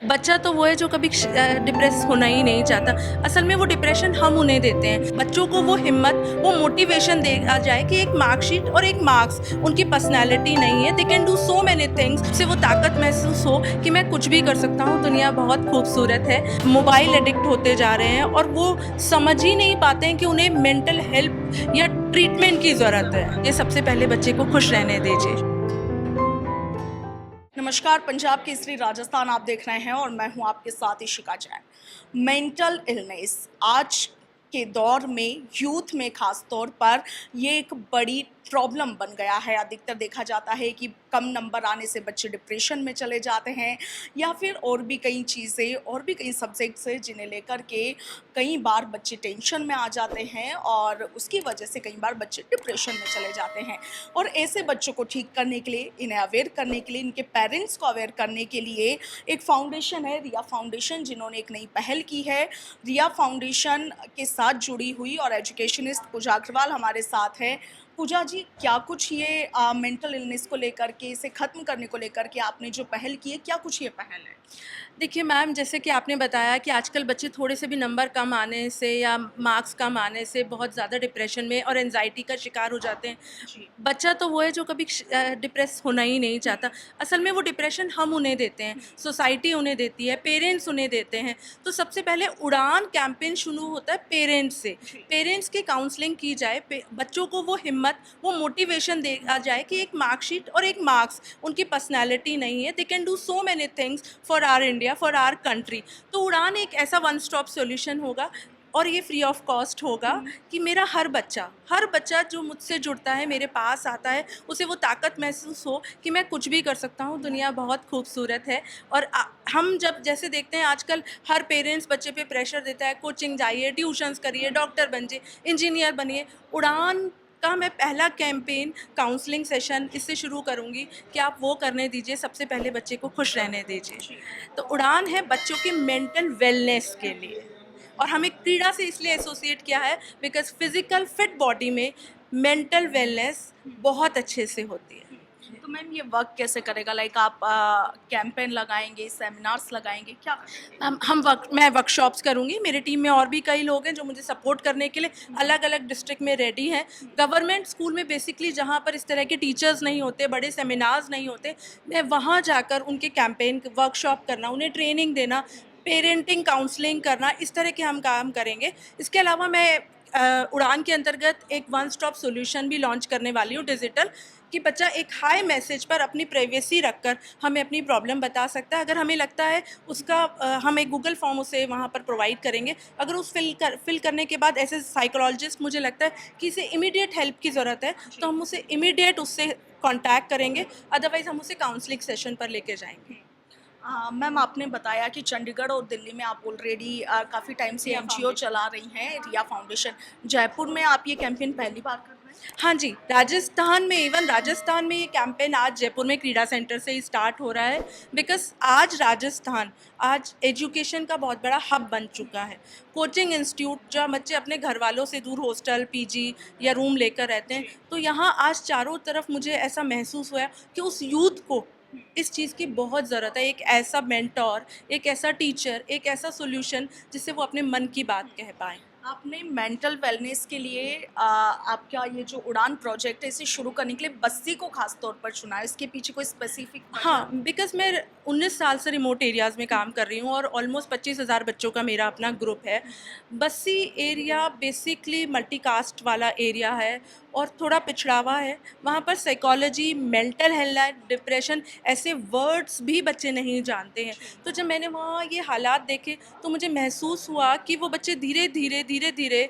बच्चा तो वो है जो कभी डिप्रेस होना ही नहीं चाहता। असल में वो डिप्रेशन हम उन्हें देते हैं। बच्चों को वो हिम्मत, वो मोटिवेशन दिया जाए कि एक मार्कशीट और एक मार्क्स उनकी पर्सनैलिटी नहीं है। They can do so many things. से वो ताकत महसूस हो कि मैं कुछ भी कर सकता हूँ। दुनिया बहुत खूबसूरत है। मोबाइल एडिक्ट होते जा रहे हैं और वो समझ ही नहीं पाते हैं कि उन्हें मेंटल हेल्प या ट्रीटमेंट की ज़रूरत है। ये सबसे पहले बच्चे को खुश रहने दीजिए। नमस्कार, पंजाब केसरी राजस्थान आप देख रहे हैं और मैं हूं आपके साथ इशिका जैन। मेंटल इलनेस आज के दौर में यूथ में खास तौर पर ये एक बड़ी प्रॉब्लम बन गया है। अधिकतर देखा जाता है कि कम नंबर आने से बच्चे डिप्रेशन में चले जाते हैं या फिर और भी कई चीज़ें और भी कई सब्जेक्ट्स हैं जिन्हें लेकर के कई बार बच्चे टेंशन में आ जाते हैं और उसकी वजह से कई बार बच्चे डिप्रेशन में चले जाते हैं। और ऐसे बच्चों को ठीक करने के लिए, इन्हें अवेयर करने के लिए, इनके पेरेंट्स को अवेयर करने के लिए एक फाउंडेशन है, रिया फाउंडेशन, जिन्होंने एक नई पहल की है। रिया फाउंडेशन के साथ जुड़ी हुई और एजुकेशनिस्ट पूजा अग्रवाल हमारे साथ है। पूजा जी, क्या कुछ ये मेंटल इलनेस को लेकर के, इसे ख़त्म करने को लेकर के आपने जो पहल की है, क्या कुछ ये पहल है? देखिए मैम, जैसे कि आपने बताया कि आजकल बच्चे थोड़े से भी नंबर कम आने से या मार्क्स कम आने से बहुत ज़्यादा डिप्रेशन में और एंजाइटी का शिकार हो जाते हैं। जी। बच्चा तो वो है जो कभी डिप्रेस होना ही नहीं चाहता। असल में वो डिप्रेशन हम उन्हें देते हैं, सोसाइटी उन्हें देती है, पेरेंट्स उन्हें देते हैं। तो सबसे पहले उड़ान कैंपेन शुरू होता है पेरेंट्स से। पेरेंट्स की काउंसलिंग की जाए, बच्चों को वो हिम्मत, वो मोटिवेशन दिया जाए कि एक मार्कशीट और एक मार्क्स उनकी पर्सनैलिटी नहीं है। They can do so many things for our India, for our country. तो उड़ान एक ऐसा वन स्टॉप सॉल्यूशन होगा और ये फ्री ऑफ कॉस्ट होगा कि मेरा हर बच्चा जो मुझसे जुड़ता है, मेरे पास आता है, उसे वो ताकत महसूस हो कि मैं कुछ भी कर सकता हूँ। दुनिया बहुत खूबसूरत है। और हम जब जैसे देखते हैं आजकल हर पेरेंट्स बच्चे पे प्रेशर देता है, कोचिंग जाइए, ट्यूशन्स करिए, डॉक्टर बनिए, इंजीनियर बनिए। उड़ान का मैं पहला कैंपेन काउंसलिंग सेशन इससे शुरू करूँगी कि आप वो करने दीजिए। सबसे पहले बच्चे को खुश रहने दीजिए। तो उड़ान है बच्चों की मेंटल वेलनेस के लिए। और हमें क्रीड़ा से इसलिए एसोसिएट किया है बिकॉज फिजिकल फिट बॉडी में मेंटल वेलनेस बहुत अच्छे से होती है। तो मैम ये वर्क कैसे करेगा? लाइक आप कैंपेन लगाएंगे, सेमिनार्स लगाएंगे, क्या करेंगे? मैं वर्कशॉप्स करूँगी। मेरी टीम में और भी कई लोग हैं जो मुझे सपोर्ट करने के लिए अलग अलग डिस्ट्रिक्ट में रेडी हैं। गवर्नमेंट स्कूल में बेसिकली जहाँ पर इस तरह के टीचर्स नहीं होते, बड़े सेमिनार्स नहीं होते, मैं वहाँ जाकर उनके कैंपेन वर्कशॉप करना, उन्हें ट्रेनिंग देना, पेरेंटिंग काउंसलिंग करना, इस तरह के हम काम करेंगे। इसके अलावा मैं उड़ान के अंतर्गत एक वन स्टॉप सॉल्यूशन भी लॉन्च करने वाली हूँ डिजिटल, कि बच्चा एक हाई मैसेज पर अपनी प्राइवेसी रखकर हमें अपनी प्रॉब्लम बता सकता है। अगर हमें लगता है उसका हम एक गूगल फॉर्म उसे वहाँ पर प्रोवाइड करेंगे। अगर उस फिल करने के बाद ऐसे साइकोलॉजिस्ट मुझे लगता है कि इसे इमीडिएट हेल्प की ज़रूरत है, तो हम उसे इमीडिएट उससे कॉन्टैक्ट करेंगे। अदरवाइज़ हम उसे काउंसलिंग सेशन पर लेके जाएंगे। मैम, आपने बताया कि चंडीगढ़ और दिल्ली में आप ऑलरेडी काफ़ी टाइम से एनजीओ चला रही हैं, रिया फाउंडेशन। जयपुर में आप ये कैंपेन पहली बार कर रहे हैं? हाँ जी, राजस्थान में ये कैंपेन आज जयपुर में क्रीड़ा सेंटर से ही स्टार्ट हो रहा है। बिकॉज़ आज राजस्थान आज एजुकेशन का बहुत बड़ा हब बन चुका है। कोचिंग इंस्टीट्यूट, जहाँ बच्चे अपने घर वालों से दूर हॉस्टल, पीजी या रूम लेकर रहते हैं, तो यहाँ आज चारों तरफ मुझे ऐसा महसूस हुआ कि उस यूथ को इस चीज़ की बहुत ज़रूरत है। एक ऐसा मेंटर, एक ऐसा टीचर, एक ऐसा सॉल्यूशन जिससे वो अपने मन की बात कह पाएँ। आपने मेंटल वेलनेस के लिए आपका ये जो उड़ान प्रोजेक्ट है, इसे शुरू करने के लिए बस्सी को खास तौर पर चुना है। इसके पीछे कोई स्पेसिफिक हाँ, बिकॉज़ मैं 19 साल से रिमोट एरियाज़ में काम कर रही हूँ और ऑलमोस्ट 25,000 बच्चों का मेरा अपना ग्रुप है। बस्सी एरिया बेसिकली मल्टीकास्ट वाला एरिया है और थोड़ा पिछड़ा हुआ है। वहाँ पर साइकोलॉजी, मेंटल हेल्थ, डिप्रेशन ऐसे वर्ड्स भी बच्चे नहीं जानते हैं। तो जब मैंने वहाँ ये हालात देखे तो मुझे महसूस हुआ कि वो बच्चे धीरे-धीरे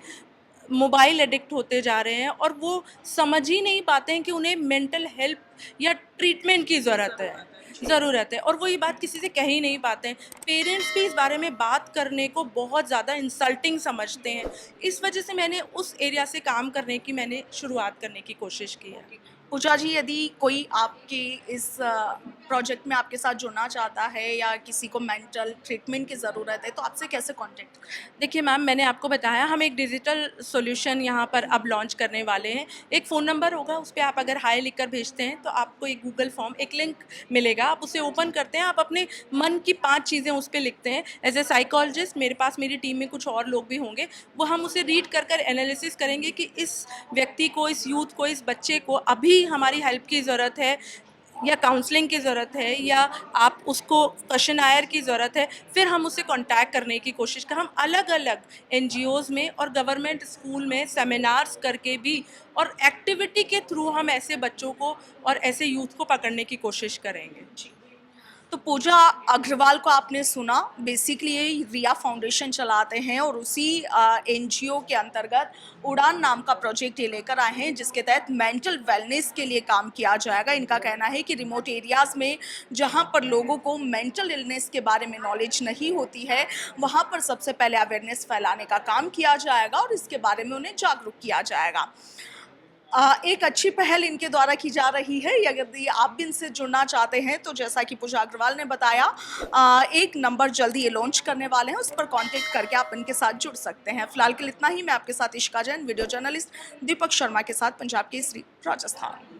मोबाइल एडिक्ट होते जा रहे हैं और वो समझ ही नहीं पाते हैं कि उन्हें मेंटल हेल्प या ट्रीटमेंट की ज़रूरत है और वो ये बात किसी से कह ही नहीं पाते हैं। पेरेंट्स भी इस बारे में बात करने को बहुत ज़्यादा इंसल्टिंग समझते हैं। इस वजह से मैंने उस एरिया से काम करने की शुरुआत करने की कोशिश की है। पूजा जी, यदि कोई आपके इस प्रोजेक्ट में आपके साथ जुड़ना चाहता है या किसी को मेंटल ट्रीटमेंट की ज़रूरत है, तो आपसे कैसे कांटेक्ट करें? देखिए मैम, मैंने आपको बताया हम एक डिजिटल सॉल्यूशन यहाँ पर अब लॉन्च करने वाले हैं। एक फ़ोन नंबर होगा, उस पे आप अगर हाय लिखकर भेजते हैं तो आपको एक गूगल फॉर्म, एक लिंक मिलेगा। आप उसे ओपन करते हैं, आप अपने मन की 5 चीज़ें उस पे लिखते हैं। एज़ अ साइकोलॉजिस्ट मेरे पास मेरी टीम में कुछ और लोग भी होंगे, वो हम उसे रीड कर कर एनालिसिस करेंगे कि इस व्यक्ति को, इस यूथ को, इस बच्चे को अभी हमारी हेल्प की ज़रूरत है या काउंसलिंग की ज़रूरत है या आप उसको क्वेश्चनायर की ज़रूरत है। फिर हम उसे कॉन्टैक्ट करने की कोशिश कर, हम अलग-अलग एनजीओज़ में और गवर्नमेंट स्कूल में सेमिनार्स करके भी और एक्टिविटी के थ्रू हम ऐसे बच्चों को और ऐसे यूथ को पकड़ने की कोशिश करेंगे। जी। तो पूजा अग्रवाल को आपने सुना, बेसिकली ये रिया फाउंडेशन चलाते हैं और उसी एनजीओ के अंतर्गत उड़ान नाम का प्रोजेक्ट ये लेकर आए हैं, जिसके तहत मेंटल वेलनेस के लिए काम किया जाएगा। इनका कहना है कि रिमोट एरियाज़ में जहां पर लोगों को मेंटल इलनेस के बारे में नॉलेज नहीं होती है, वहां पर सबसे पहले अवेयरनेस फैलाने का काम किया जाएगा और इसके बारे में उन्हें जागरूक किया जाएगा। एक अच्छी पहल इनके द्वारा की जा रही है। यदि आप भी इनसे जुड़ना चाहते हैं तो जैसा कि पूजा अग्रवाल ने बताया, एक नंबर जल्दी ये लॉन्च करने वाले हैं, उस पर कांटेक्ट करके आप इनके साथ जुड़ सकते हैं। फिलहाल के लिए इतना ही। मैं आपके साथ इशिका जैन, वीडियो जर्नलिस्ट दीपक शर्मा के साथ, पंजाब केसरी, राजस्थान।